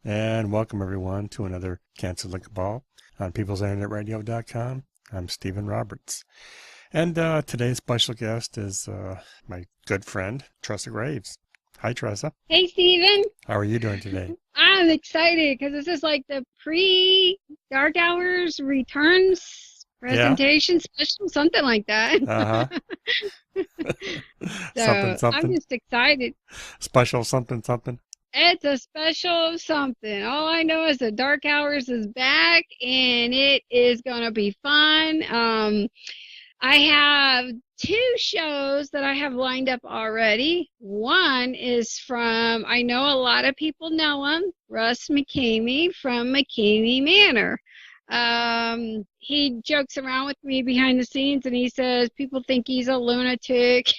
And welcome everyone to another Cancer Lick Ball on peoplesinternetradio.com. I'm Stephen Roberts. And today's special guest is my good friend, Tressa Graves. Hi, Tressa. Hey, Stephen. How are you doing today? I'm excited because this is like the pre-Dark Hours returns Yeah? presentation special, something like that. Uh-huh. So I'm Something. just excited. Special something. It's a special something. All I know is the Dark Hours is back and it is going to be fun. I have two shows that I have lined up already. One is from, I know a lot of people know him, Russ McCamey from McCamey Manor. He jokes around with me behind the scenes and he says people think he's a lunatic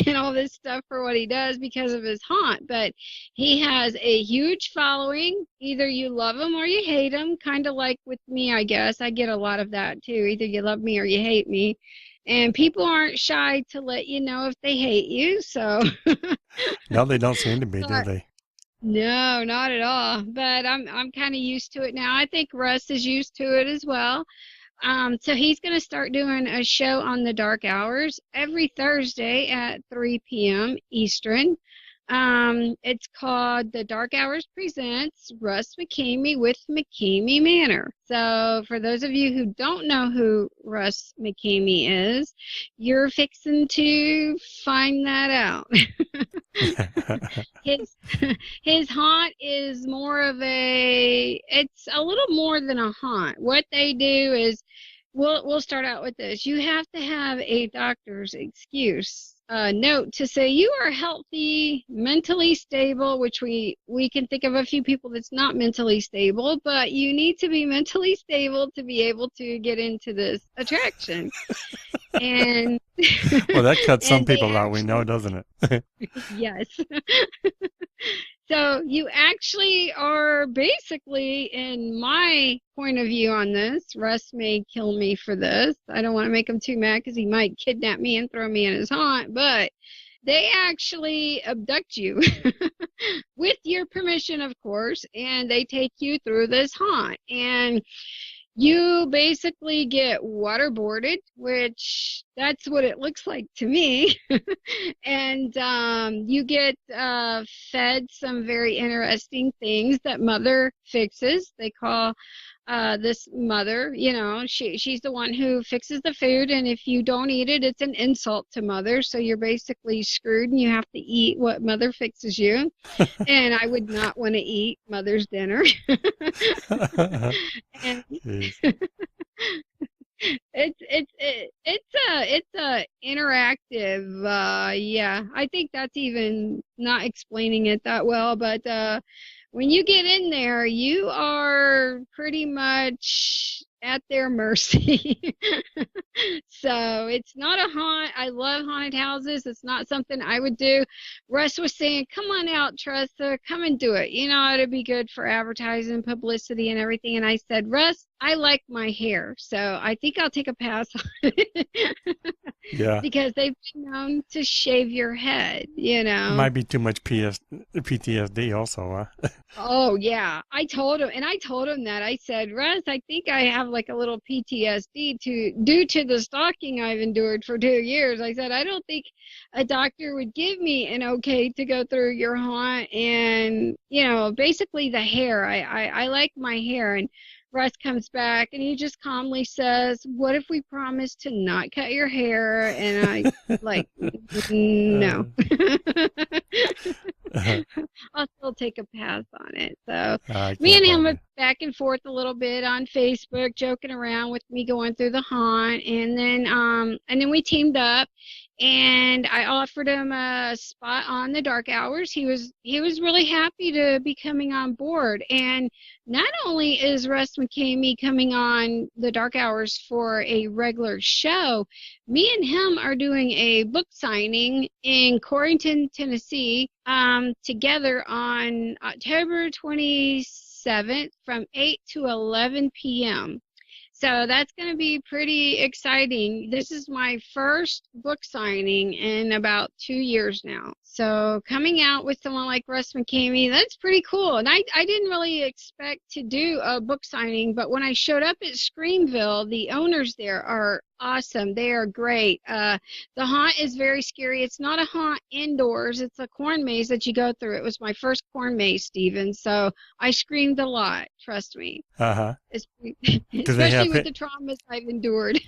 and all this stuff for what he does because of his haunt, but he has a huge following. Either you love him or you hate him, kind of like with me, I guess. I get a lot of that too. Either you love me or you hate me. And people aren't shy to let you know if they hate you, so No, they don't seem to be, do they? no, not at all. But I'm kind of used to it now. I think Russ is used to it as well. So he's going to start doing a show on the Dark Hours every Thursday at 3 p.m. Eastern. It's called The Dark Hours Presents Russ McCamey with McCamey Manor. So for those of you who don't know who Russ McCamey is, you're fixing to find that out. His haunt is more of it's a little more than a haunt. What they do is, we'll start out with this. You have to have a doctor's excuse note to say you are healthy, mentally stable, which we can think of a few people that's not mentally stable, but you need to be mentally stable to be able to get into this attraction. And Well, that cuts some and they people out, we know, actually, doesn't it? yes. So you actually are basically, in my point of view on this, Russ may kill me for this. I don't want to make him too mad because he might kidnap me and throw me in his haunt, but they actually abduct you with your permission, of course, and they take you through this haunt. And you basically get waterboarded, which that's what it looks like to me. And you get fed some very interesting things that Mother fixes. They call this Mother, she's the one who fixes the food, and if you don't eat it, it's an insult to Mother. So you're basically screwed, and you have to eat what Mother fixes you. And I would not want to eat Mother's dinner. And it's a interactive, yeah, I think that's even not explaining it that well, but when you get in there you are pretty much at their mercy. So it's not a haunt. I love haunted houses. It's not something I would do. Russ was saying, come on out, Tressa, come and do it. It'd be good for advertising, publicity, and everything. And I said, Russ, I like my hair, so I think I'll take a pass on it. Yeah. Because they've been known to shave your head, Might be too much PTSD also, huh? Oh, yeah. I told him that. I said, Russ, I think I have like a little PTSD due to the stalking I've endured for 2 years. I said, I don't think a doctor would give me an okay to go through your haunt. And, basically the hair. I like my hair. And Russ comes back and he just calmly says, what if we promise to not cut your hair? And I like, no. I'll still take a pass on it. So I me can't and him blame are you. back and forth a little bit on Facebook, joking around with me going through the haunt, and then we teamed up, and I offered him a spot on the Dark Hours. He was really happy to be coming on board. And not only is Russ McCamey coming on the Dark Hours for a regular show, me and him are doing a book signing in Corrington, Tennessee, together on October 27th from 8 to 11 p.m. So that's going to be pretty exciting. This is my first book signing in about 2 years now. So coming out with someone like Russ McCamey, that's pretty cool. And I didn't really expect to do a book signing, but when I showed up at Screamville, the owners there are awesome. They are great. The haunt is very scary. It's not a haunt indoors. It's a corn maze that you go through. It was my first corn maze, Stephen. So I screamed a lot. Trust me. Uh-huh. Especially with the traumas I've endured.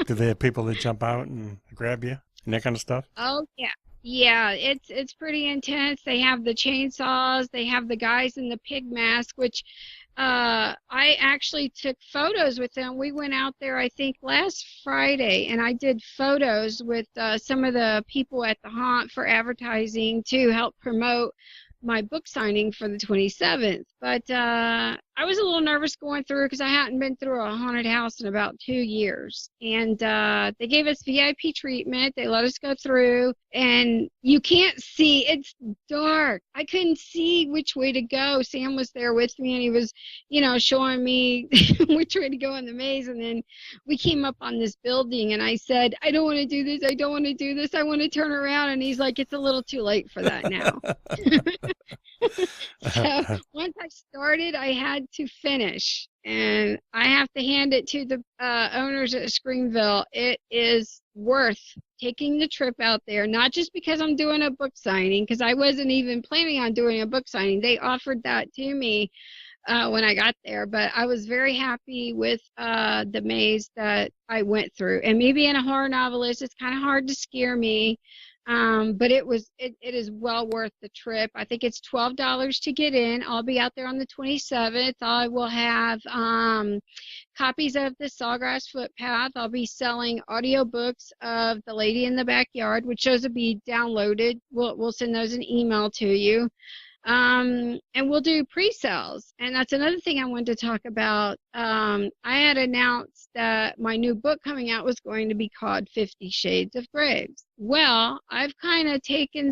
Do they have people that jump out and grab you and that kind of stuff? Oh, yeah. Yeah, it's pretty intense. They have the chainsaws. They have the guys in the pig mask, which I actually took photos with them. We went out there, I think, last Friday, and I did photos with some of the people at the haunt for advertising to help promote my book signing for the 27th. But I was a little nervous going through because I hadn't been through a haunted house in about 2 years. And they gave us VIP treatment. They let us go through, and you can't see. It's dark. I couldn't see which way to go. Sam was there with me, and he was, showing me which way to go in the maze. And then we came up on this building, and I said, I don't want to do this. I don't want to do this. I want to turn around. And he's like, it's a little too late for that now. So once I started, I had to finish, and I have to hand it to the owners at Screamville. It is worth taking the trip out there, not just because I'm doing a book signing, because I wasn't even planning on doing a book signing. They offered that to me when I got there, but I was very happy with the maze that I went through. And me being a horror novelist, it's kind of hard to scare me. But it is well worth the trip. I think it's $12 to get in. I'll be out there on the 27th. I will have copies of the Sawgrass Footpath. I'll be selling audiobooks of The Lady in the Backyard, which those will be downloaded. We'll send those an email to you. And we'll do pre-sales. And that's another thing I wanted to talk about. I had announced that my new book coming out was going to be called 50 Shades of Graves. Well, I've kind of taken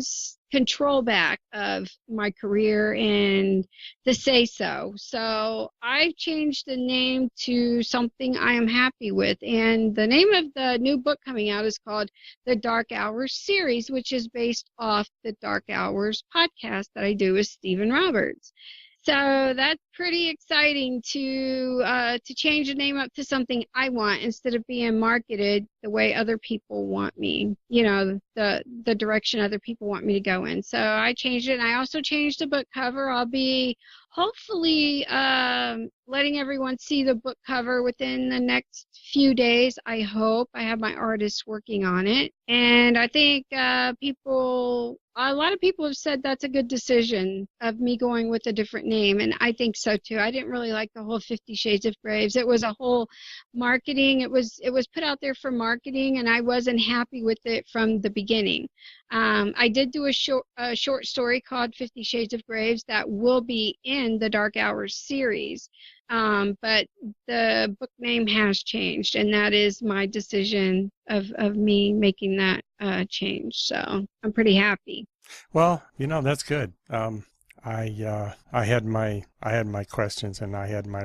control back of my career and the say-so. So I've changed the name to something I am happy with. And the name of the new book coming out is called The Dark Hours Series, which is based off the Dark Hours podcast that I do with Stephen Roberts. So that's pretty exciting to change the name up to something I want instead of being marketed the way other people want me, the direction other people want me to go in. So I changed it, and I also changed the book cover. I'll be hopefully letting everyone see the book cover within the next few days. I hope. I have my artists working on it, and I think a lot of people have said that's a good decision of me going with a different name, and I think so too. I didn't really like the whole 50 Shades of Graves. It was a whole marketing. It was put out there for marketing, and I wasn't happy with it from the beginning. I did do a short story called 50 Shades of Graves that will be in the Dark Hours series, but the book name has changed, and that is my decision of me making that change. So I'm pretty happy. Well, that's good. I had my questions, and I had my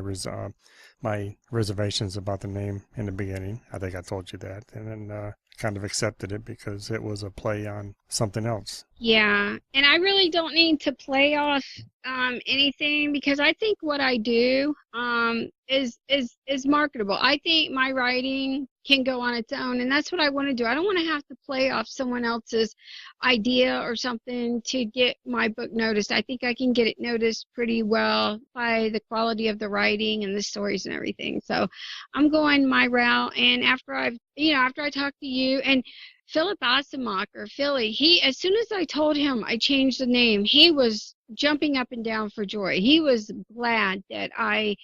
reservations about the name in the beginning. I think I told you that, and then kind of accepted it because it was a play on something else. Yeah, and I really don't need to play off anything, because I think what I do is marketable. I think my writing can go on its own, and that's what I want to do. I don't want to have to play off someone else's idea or something to get my book noticed. I think I can get it noticed pretty well by the quality of the writing and the stories and everything. So I'm going my route, and after I talk to you and Philip Asimach, or Philly, as soon as I told him I changed the name, he was jumping up and down for joy. He was glad that I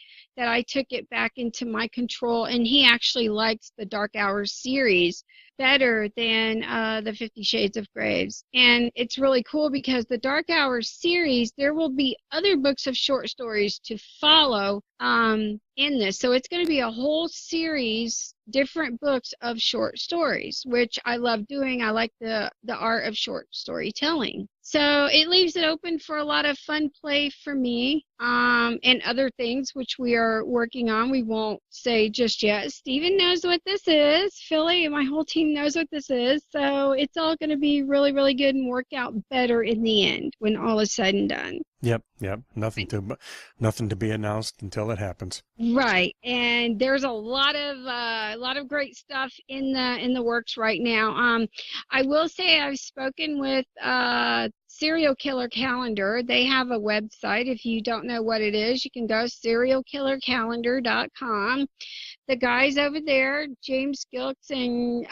took it back into my control, and he actually likes the Dark Hours series better than the 50 Shades of Graves. And it's really cool because the Dark Hours series, there will be other books of short stories to follow in this. So it's going to be a whole series, different books of short stories, which I love doing. I like the art of short storytelling. So it leaves it open for a lot of fun play for me, and other things which we are working on. We won't say just yet. Steven knows what this is. Philly and my whole team knows what this is. So it's all going to be really, really good and work out better in the end when all is said and done. Yep. Nothing to be announced until it happens. Right, and there's a lot of great stuff in the works right now. I will say I've spoken with Serial Killer Calendar. They have a website. If you don't know what it is, you can go serialkillercalendar.com. The guys over there, James Gilks and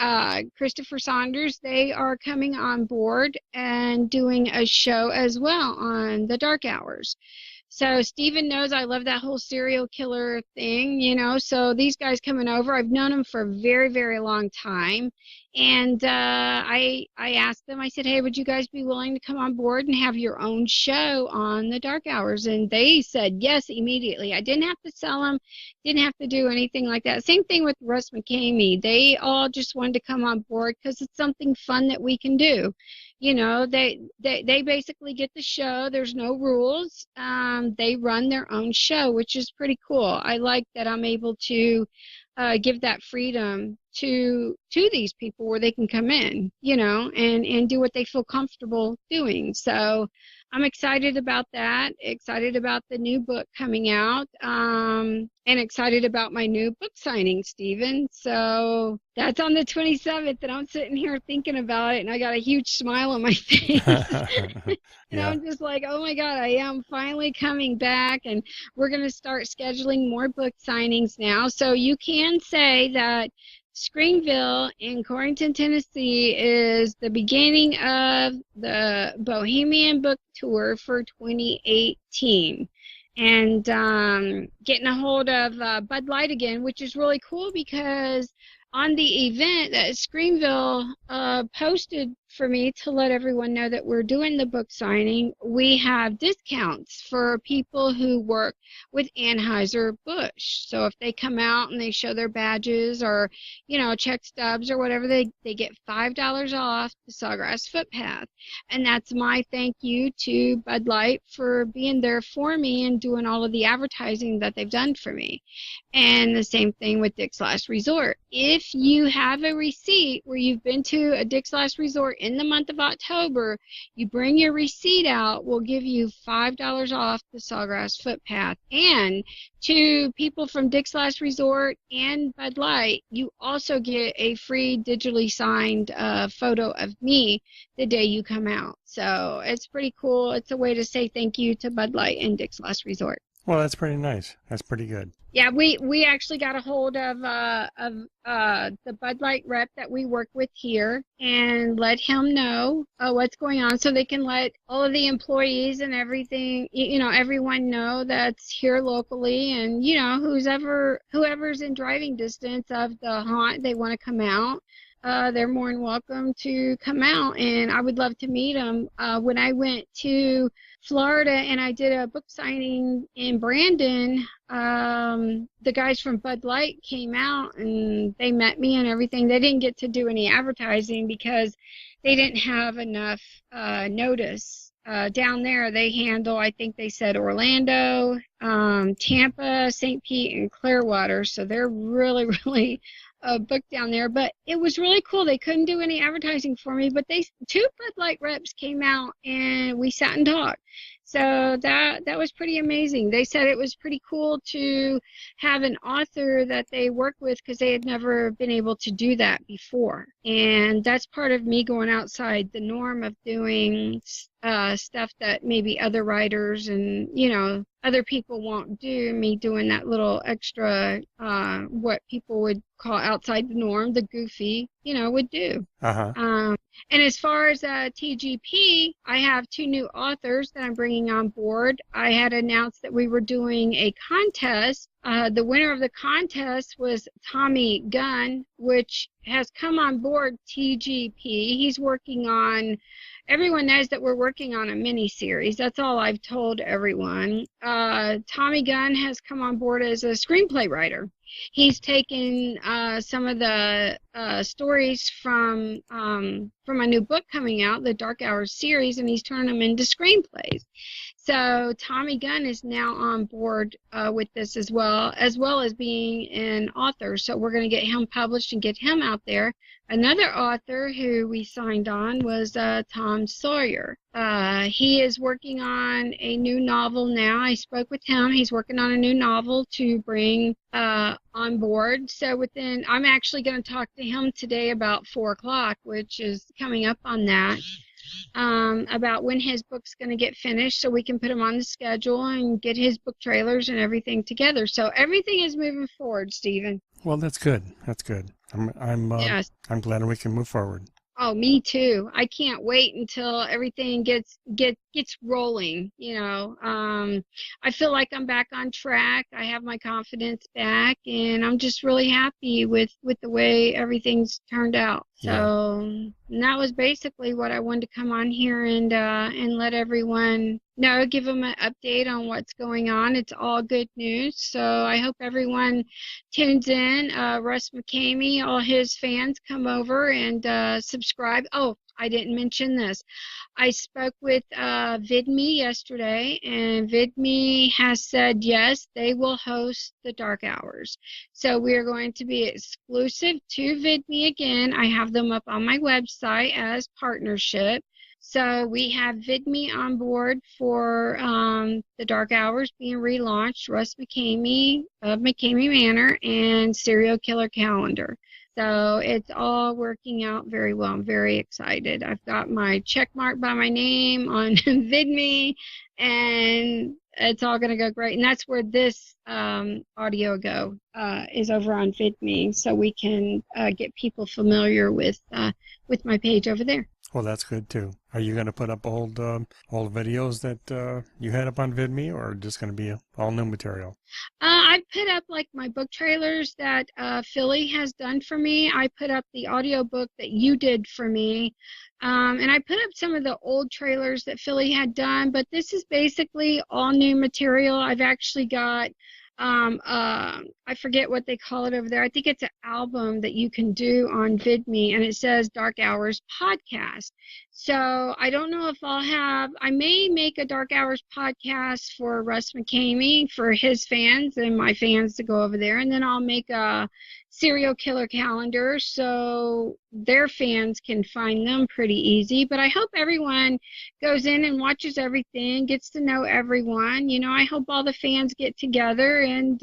Christopher Saunders, they are coming on board and doing a show as well on the dark hours. So Steven knows I love that whole serial killer thing, so these guys coming over, I've known them for a very, very long time. And I asked them, I said, hey, would you guys be willing to come on board and have your own show on the dark hours? And they said yes immediately. I didn't have to sell them, didn't have to do anything like that. Same thing with Russ McCamey. They all just wanted to come on board because it's something fun that we can do. They basically get the show. There's no rules. They run their own show, which is pretty cool. I like that I'm able to give that freedom to these people where they can come in, and do what they feel comfortable doing. So I'm excited about that, excited about the new book coming out, and excited about my new book signing, Stephen. So that's on the 27th, and I'm sitting here thinking about it, and I got a huge smile on my face. And I'm just like, oh my God, I am finally coming back, and we're going to start scheduling more book signings now. So you can say that Screenville in Corrington, Tennessee is the beginning of the Bohemian book tour for 2018. And getting a hold of Bud Light again, which is really cool because on the event that Screenville posted for me to let everyone know that we're doing the book signing, we have discounts for people who work with Anheuser-Busch. So if they come out and they show their badges or, check stubs or whatever, they get $5 off the Sawgrass Footpath. And that's my thank you to Bud Light for being there for me and doing all of the advertising that they've done for me. And the same thing with Dick's Last Resort. If you have a receipt where you've been to a Dick's Last Resort in the month of October, you bring your receipt out, we'll give you $5 off the Sawgrass Footpath. And to people from Dick's Last Resort and Bud Light, you also get a free digitally signed photo of me the day you come out. So it's pretty cool. It's a way to say thank you to Bud Light and Dick's Last Resort. Well, that's pretty nice. That's pretty good. Yeah, we actually got a hold of the Bud Light rep that we work with here and let him know what's going on, so they can let all of the employees and everything, everyone know that's here locally, and whoever's in driving distance of the haunt, they want to come out. They're more than welcome to come out, and I would love to meet them. When I went to Florida and I did a book signing in Brandon, the guys from Bud Light came out and they met me and everything. They didn't get to do any advertising because they didn't have enough notice. Down there they handle, I think they said Orlando, Tampa, St. Pete, and Clearwater. So they're really, really booked down there. But it was really cool. They couldn't do any advertising for me, but two Bud Light reps came out and we sat and talked. So that was pretty amazing. They said it was pretty cool to have an author that they work with because they had never been able to do that before. And that's part of me going outside the norm of doing stuff that maybe other writers and, other people won't do. Me doing that little extra, what people would call outside the norm, the goofy, would do. And as far as TGP, I have 2 new authors that I'm bringing on board. I had announced that we were doing a contest The winner of the contest was Tommy Gunn, which has come on board TGP. He's working on, everyone knows that we're working on a mini series. That's all I've told everyone. Tommy Gunn has come on board as a screenplay writer. He's taken some of the stories from a new book coming out, the Dark Hours series, and he's turned them into screenplays. So Tommy Gunn is now on board with this as well as being an author. So we're going to get him published and get him out there. Another author who we signed on was Tom Sawyer. He is working on a new novel now. I spoke with him. He's working on a new novel to bring on board. So I'm actually going to talk to him today about 4 o'clock, which is coming up on that. About when his book's going to get finished so we can put him on the schedule and get his book trailers and everything together. So everything is moving forward, Stephen. Well, that's good. That's good. Yes. I'm glad we can move forward. Oh, me too. I can't wait until everything gets rolling, I feel like I'm back on track. I have my confidence back, and I'm just really happy with the way everything's turned out. So and that was basically what I wanted to come on here and let everyone know, give them an update on what's going on. It's all good news. So I hope everyone tunes in. Russ McCamey, all his fans, come over and subscribe. Oh, I didn't mention this. I spoke with VidMe yesterday, and VidMe has said yes, they will host the Dark Hours. So we are going to be exclusive to VidMe again. I have them up on my website as partnership. So we have VidMe on board for the Dark Hours being relaunched, Russ McCamey of McCamey Manor, and Serial Killer Calendar. So it's all working out very well. I'm very excited. I've got my check mark by my name on VidMe, and it's all going to go great. And that's where this audio is over on VidMe, so we can get people familiar with my page over there. Well, that's good too. Are you going to put up old videos that you had up on VidMe, or just going to be all new material? I put up like my book trailers that Philly has done for me. I put up the audio book that you did for me. And I put up some of the old trailers that Philly had done, but this is basically all new material. I've actually got I forget what they call it over there. I think it's an album that you can do on VidMe, and it says Dark Hours Podcast. So I don't know if I may make a Dark Hours podcast for Russ McCamey, for his fans and my fans to go over there, and then I'll make a Serial Killer Calendar so their fans can find them pretty easy. But I hope everyone goes in and watches everything, gets to know everyone. I hope all the fans get together and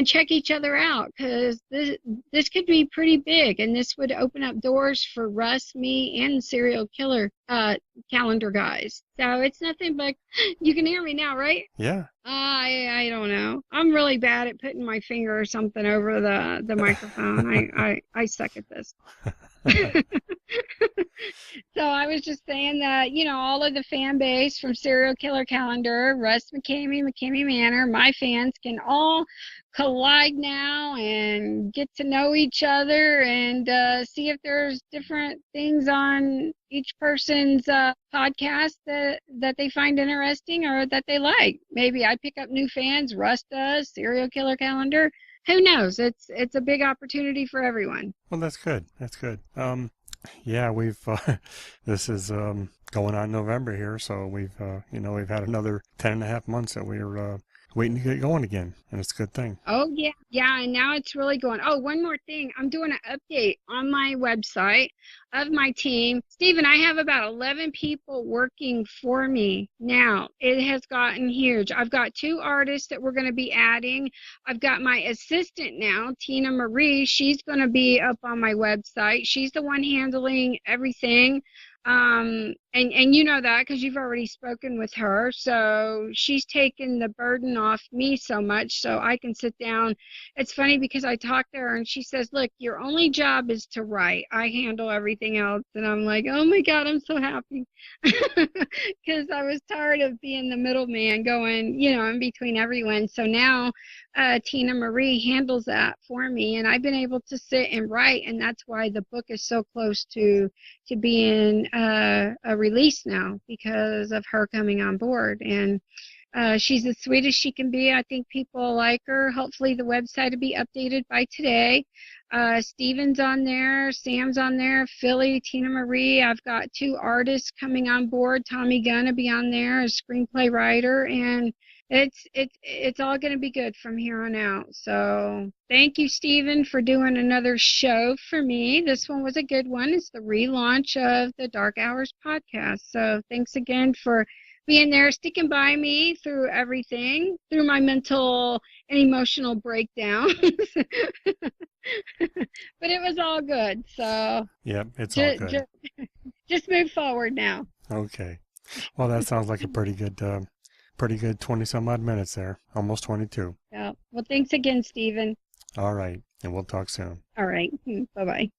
check each other out, because this could be pretty big, and this would open up doors for Russ, me, and the Serial Killer Calendar guys. So it's nothing but, you can hear me now, right? Yeah. I don't know. I'm really bad at putting my finger or something over the microphone. I suck at this. So I was just saying that, all of the fan base from Serial Killer Calendar, Russ McCamey, McCamey Manor, my fans can all collide now and get to know each other and see if there's different things on each person's podcast that they find interesting or that they like. Maybe I pick up new fans, Russ does, Serial Killer Calendar. Who knows? It's a big opportunity for everyone. Well, that's good. That's good. Yeah, we've this is going on November here, so we've had another 10.5 months that we're waiting to get going again, and it's a good thing. Oh yeah, and now it's really going. Oh, one more thing, I'm doing an update on my website of my team. Stephen, I have about 11 people working for me now. It has gotten huge. I've got 2 artists that we're going to be adding. I've got my assistant now, Tina Marie. She's going to be up on my website. She's the one handling everything. And And you know that because you've already spoken with her. So she's taken the burden off me so much so I can sit down. It's funny because I talked to her and she says, look, your only job is to write. I handle everything else. And I'm like, oh my God, I'm so happy. Because I was tired of being the middleman going, in between everyone. So now Tina Marie handles that for me. And I've been able to sit and write. And that's why the book is so close to being a release now because of her coming on board. And she's as sweet as she can be. I think people like her. Hopefully the website will be updated by today. Steven's on there, Sam's on there, Philly, Tina Marie. I've got 2 artists coming on board. Tommy Gunn will be on there, a screenplay writer, and it's all going to be good from here on out. So thank you, Steven, for doing another show for me. This one was a good one. It's the relaunch of the Dark Hours podcast. So thanks again for being there, sticking by me through everything, through my mental and emotional breakdowns. But it was all good. So Yep, it's all good. Just move forward now. Okay. Well, that sounds like a pretty good 20 some odd minutes there, almost 22. Yeah. Well, thanks again, Stephen. All right, and we'll talk soon. All right. Bye-bye.